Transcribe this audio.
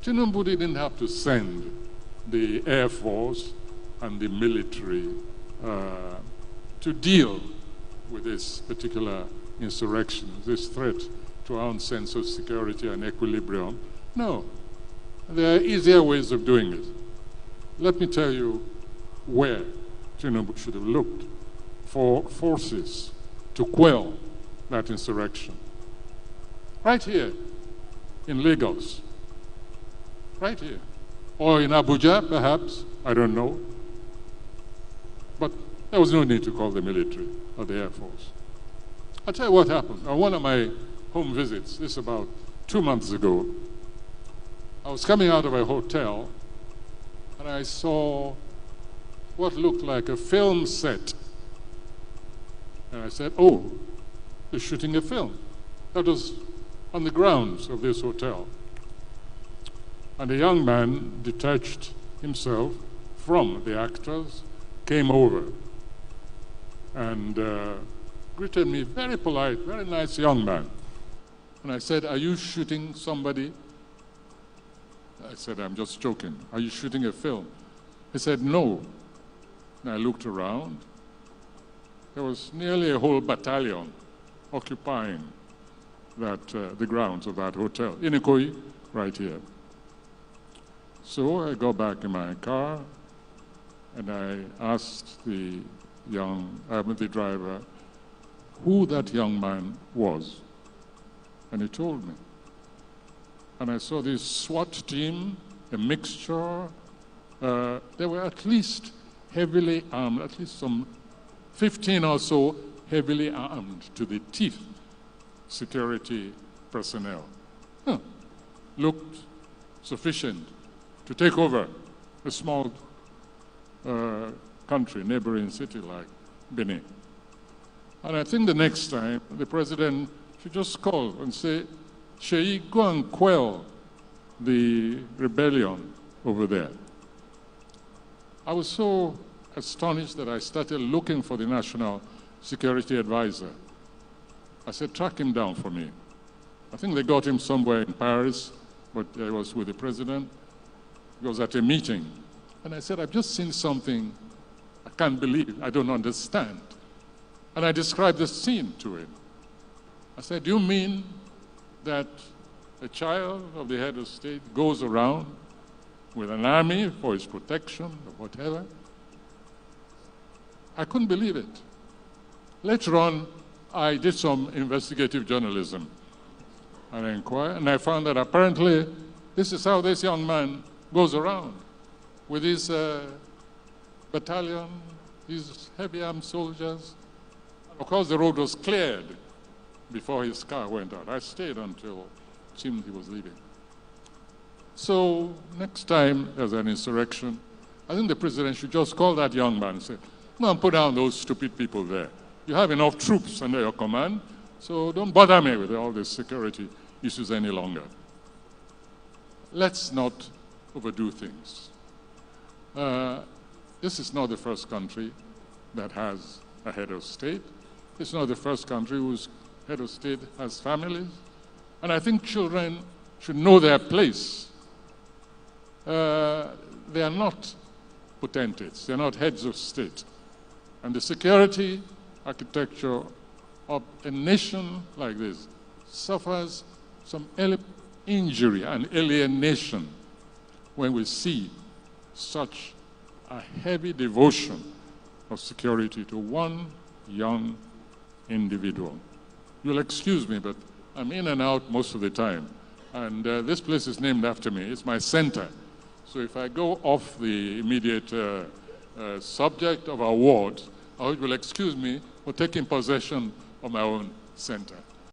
Tinubu didn't have to send the Air Force and the military to deal with this particular insurrection, this threat to our own sense of security and equilibrium. No, there are easier ways of doing it. Let me tell you where Tinubu should have looked for forces to quell that insurrection. Right here in Lagos, right here. Or in Abuja, perhaps, I don't know. But there was no need to call the military or the Air Force. I'll tell you what happened. On one of my home visits, this about 2 months ago, I was coming out of a hotel and I saw what looked like a film set. And I said, oh, they're shooting a film. That was on the grounds of this hotel. And a young man detached himself from the actors, came over and greeted me, very polite, very nice young man. And I said, are you shooting somebody? I said, I'm just joking. Are you shooting a film? He said, no. And I looked around. There was nearly a whole battalion occupying that, the grounds of that hotel, in Ikoyi, right here. So I got back in my car and I asked the driver who that young man was. And he told me. And I saw this SWAT team, a mixture. They were at least heavily armed, at least some 15 or so heavily armed to the teeth security personnel. Looked sufficient to take over a small country, neighboring city like Benin. And I think the next time, the president should just call and say, Seyi, go and quell the rebellion over there. I was so astonished that I started looking for the National Security Advisor. I said, track him down for me. I think they got him somewhere in Paris, but I was with the president. He was at a meeting. And I said, I've just seen something I can't believe, I don't understand. And I described the scene to him. I said, do you mean that a child of the head of state goes around with an army for his protection or whatever? I couldn't believe it. Later on, I did some investigative journalism. And I inquired, and I found that apparently this is how this young man goes around with his battalion, these heavy armed soldiers. Of course, the road was cleared before his car went out. I stayed until it seemed he was leaving. So next time there's an insurrection, I think the president should just call that young man and say, go and put down those stupid people there. You have enough troops under your command, so don't bother me with all these security issues any longer. Let's not overdo things. This is not the first country that has a head of state. It's not the first country whose head of state has families. And I think children should know their place. They are not potentates. They're not heads of state. And the security architecture of a nation like this suffers some injury and alienation when we see such a heavy devotion of security to one young individual. You'll excuse me, but I'm in and out most of the time. And this place is named after me. It's my center. So if I go off the immediate subject of our ward, I hope you'll excuse me for taking possession of my own center.